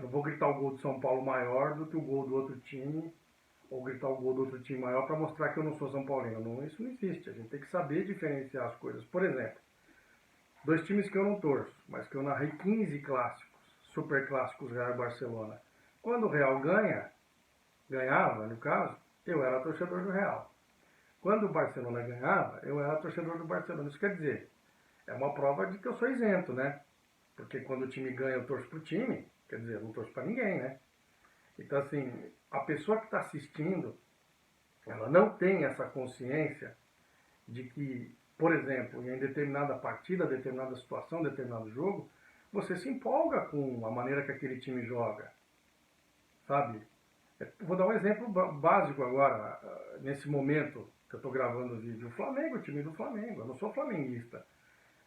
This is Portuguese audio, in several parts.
Eu não vou gritar o gol do São Paulo maior do que o gol do outro time, ou gritar o gol do outro time maior para mostrar que eu não sou São Paulino. Não, isso não existe. A gente tem que saber diferenciar as coisas. Por exemplo, dois times que eu não torço, mas que eu narrei 15 clássicos, super clássicos Real e Barcelona. Quando o Real ganhava, no caso, eu era torcedor do Real. Quando o Barcelona ganhava, eu era torcedor do Barcelona. Isso quer dizer, é uma prova de que eu sou isento, né? Porque quando o time ganha, eu torço pro time. Quer dizer, eu não torço pra ninguém, né? Então, assim, a pessoa que está assistindo, ela não tem essa consciência de que, por exemplo, em determinada partida, determinada situação, determinado jogo, você se empolga com a maneira que aquele time joga, sabe? Vou dar um exemplo básico agora, nesse momento que eu estou gravando o vídeo. O Flamengo, o time do Flamengo. Eu não sou flamenguista.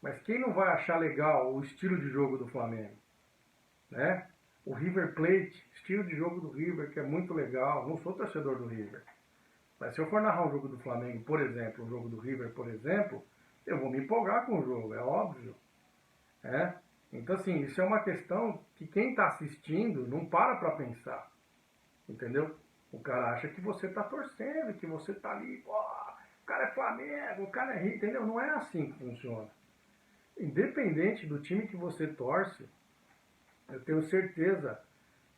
Mas quem não vai achar legal o estilo de jogo do Flamengo? Né? O River Plate, estilo de jogo do River, que é muito legal. Não sou torcedor do River. Mas se eu for narrar um jogo do Flamengo, por exemplo, um jogo do River, por exemplo, eu vou me empolgar com o jogo, é óbvio. Né? Então, assim, isso é uma questão que quem está assistindo não para pensar. Entendeu? O cara acha que você está torcendo, que você está ali, pô, o cara é Flamengo, o cara é Rio, entendeu? Não é assim que funciona. Independente do time que você torce, eu tenho certeza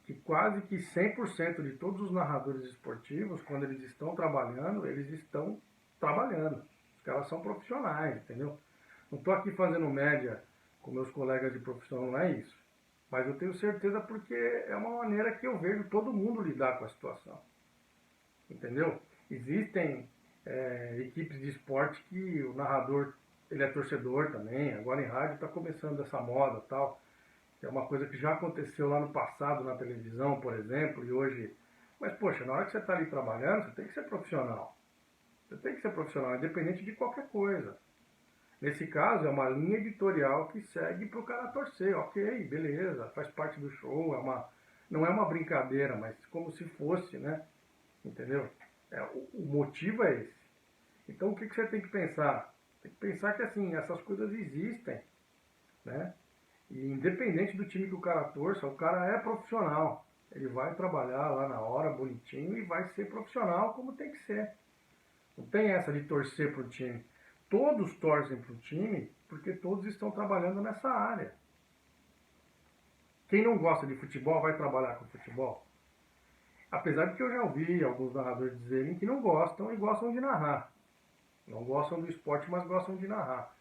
que quase que 100% de todos os narradores esportivos, quando eles estão trabalhando, eles estão trabalhando. Os caras são profissionais, entendeu? Não estou aqui fazendo média com meus colegas de profissão, não é isso. Mas eu tenho certeza porque é uma maneira que eu vejo todo mundo lidar com a situação. Entendeu? Existem equipes de esporte que o narrador, ele é torcedor também. Agora em rádio está começando essa moda e tal. É uma coisa que já aconteceu lá no passado na televisão, por exemplo, e hoje... Mas, poxa, na hora que você está ali trabalhando, você tem que ser profissional. Você tem que ser profissional, independente de qualquer coisa. Nesse caso, é uma linha editorial que segue para o cara torcer. Ok, beleza, faz parte do show, não é uma brincadeira, mas como se fosse, né? Entendeu? O motivo é esse. Então, o que você tem que pensar? Tem que pensar que, assim, essas coisas existem, né? E independente do time que o cara torça, o cara é profissional. Ele vai trabalhar lá na hora, bonitinho, e vai ser profissional como tem que ser. Não tem essa de torcer pro time. Todos torcem pro time porque todos estão trabalhando nessa área. Quem não gosta de futebol vai trabalhar com futebol. Apesar de que eu já ouvi alguns narradores dizerem que não gostam e gostam de narrar. Não gostam do esporte, mas gostam de narrar.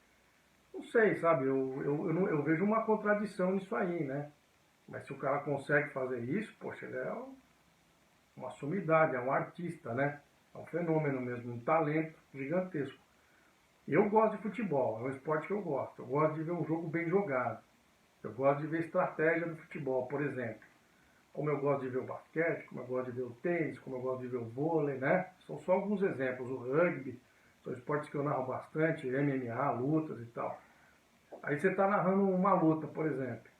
Não sei, sabe? Eu vejo uma contradição nisso aí, né? Mas se o cara consegue fazer isso, poxa, ele é uma sumidade, é um artista, né? É um fenômeno mesmo, um talento gigantesco. Eu gosto de futebol, é um esporte que eu gosto. Eu gosto de ver um jogo bem jogado. Eu gosto de ver estratégia do futebol, por exemplo. Como eu gosto de ver o basquete, como eu gosto de ver o tênis, como eu gosto de ver o vôlei, né? São só alguns exemplos. O rugby, são esportes que eu narro bastante, MMA, lutas e tal. Aí você está narrando uma luta, por exemplo.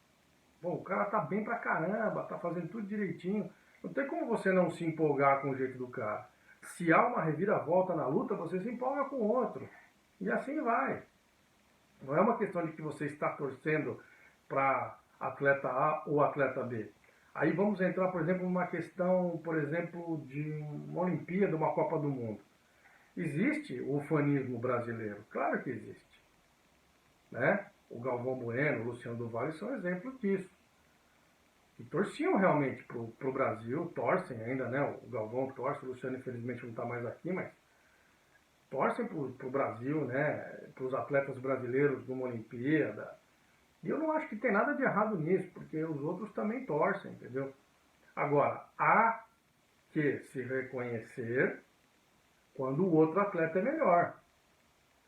Bom, o cara tá bem pra caramba, tá fazendo tudo direitinho. Não tem como você não se empolgar com o jeito do cara. Se há uma reviravolta na luta, você se empolga com o outro. E assim vai. Não é uma questão de que você está torcendo para atleta A ou atleta B. Aí vamos entrar, por exemplo, numa questão, por exemplo, de uma Olimpíada, uma Copa do Mundo. Existe o ufanismo brasileiro? Claro que existe. Né? O Galvão Bueno, o Luciano do Vale são exemplos disso. Que torciam realmente pro Brasil, torcem ainda, né? O Galvão torce, o Luciano infelizmente não está mais aqui, mas torcem pro Brasil, né? Para os atletas brasileiros de uma Olimpíada. E eu não acho que tem nada de errado nisso, porque os outros também torcem, entendeu? Agora, há que se reconhecer quando o outro atleta é melhor.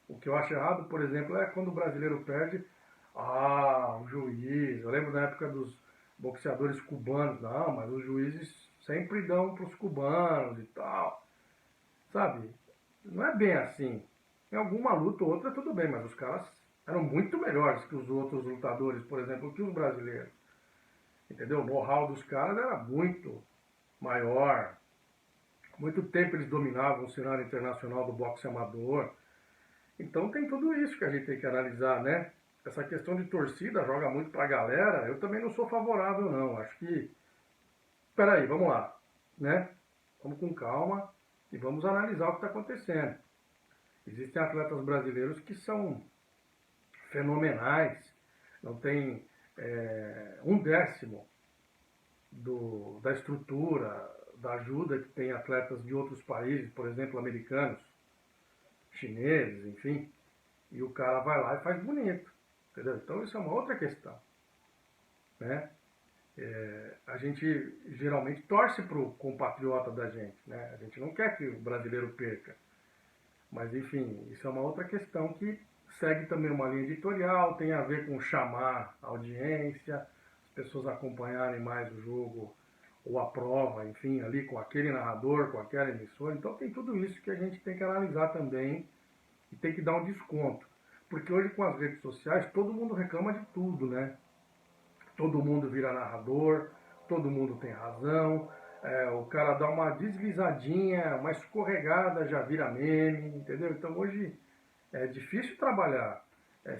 O que eu acho errado, por exemplo, é quando o brasileiro perde, o juiz. Eu lembro na época dos boxeadores cubanos, não, mas os juízes sempre dão para os cubanos e tal. Sabe? Não é bem assim. Em alguma luta ou outra tudo bem, mas os caras eram muito melhores que os outros lutadores, por exemplo, que os brasileiros. Entendeu? O know-how dos caras era muito maior. Muito tempo eles dominavam o cenário internacional do boxe amador. Então tem tudo isso que a gente tem que analisar, né? essa questão de torcida joga muito pra galera, eu também não sou favorável não. Acho que, peraí, vamos lá, né? Vamos com calma e vamos analisar o que está acontecendo. Existem atletas brasileiros que são fenomenais, não tem um décimo da estrutura, da ajuda que tem atletas de outros países, por exemplo, americanos, chineses, enfim, e o cara vai lá e faz bonito, entendeu? Então isso é uma outra questão, né? A gente geralmente torce para o compatriota da gente, né? A gente não quer que o brasileiro perca, mas enfim, isso é uma outra questão que segue também uma linha editorial, tem a ver com chamar a audiência, as pessoas acompanharem mais o jogo ou a prova, enfim, ali com aquele narrador, com aquela emissora. Então tem tudo isso que a gente tem que analisar também e tem que dar um desconto. Porque hoje com as redes sociais todo mundo reclama de tudo, né? Todo mundo vira narrador, todo mundo tem razão, o cara dá uma deslizadinha, uma escorregada, já vira meme, entendeu? Então hoje é difícil trabalhar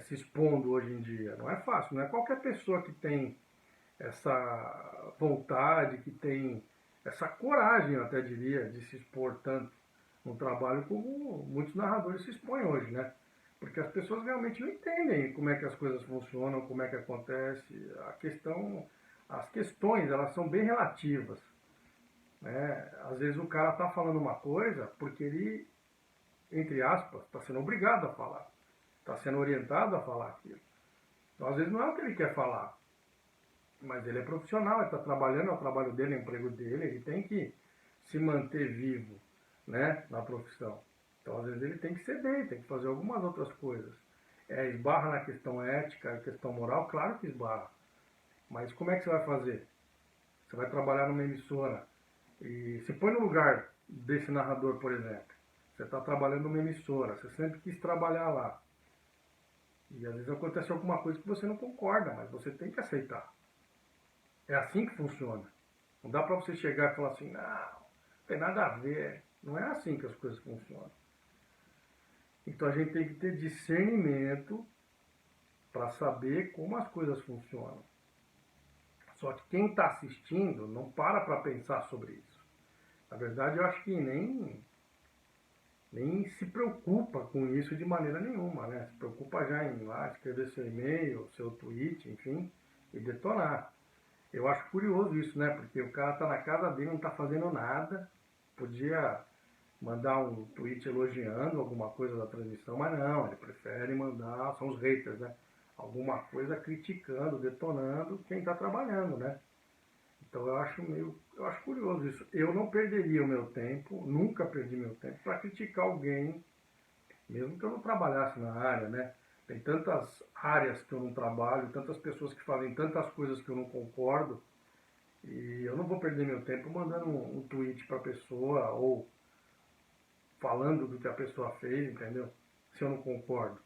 se expondo hoje em dia, não é fácil, não é qualquer pessoa que tem essa vontade, que tem essa coragem, eu até diria, de se expor tanto no trabalho como muitos narradores se expõem hoje, né? Porque as pessoas realmente não entendem como é que as coisas funcionam, como é que acontece. As questões, elas são bem relativas, né? Às vezes o cara está falando uma coisa porque ele, entre aspas, está sendo obrigado a falar, está sendo orientado a falar aquilo. Então, às vezes não é o que ele quer falar, mas ele é profissional, ele está trabalhando, é o trabalho dele, é o emprego dele, ele tem que se manter vivo, né, na profissão. Então, às vezes, ele tem que ceder, tem que fazer algumas outras coisas. Esbarra na questão ética, na questão moral, claro que esbarra. Mas como é que você vai fazer? Você vai trabalhar numa emissora e se põe no lugar desse narrador, por exemplo. Você está trabalhando numa emissora, você sempre quis trabalhar lá. E às vezes acontece alguma coisa que você não concorda, mas você tem que aceitar. É assim que funciona. Não dá para você chegar e falar assim, não tem nada a ver. Não é assim que as coisas funcionam. Então a gente tem que ter discernimento para saber como as coisas funcionam. Só que quem está assistindo não para pensar sobre isso. Na verdade, eu acho que nem se preocupa com isso de maneira nenhuma, né? Se preocupa já em ir lá, escrever seu e-mail, seu tweet, enfim, e detonar. Eu acho curioso isso, né? Porque o cara tá na casa dele, não tá fazendo nada, podia mandar um tweet elogiando alguma coisa da transmissão, mas não, ele prefere mandar, são os haters, né? Alguma coisa criticando, detonando quem está trabalhando, né? Então eu acho curioso isso. Eu não perderia o meu tempo, nunca perdi meu tempo para criticar alguém, mesmo que eu não trabalhasse na área, né? Tem tantas áreas que eu não trabalho, tantas pessoas que fazem tantas coisas que eu não concordo, e eu não vou perder meu tempo mandando um tweet para a pessoa ou falando do que a pessoa fez, entendeu? Se eu não concordo.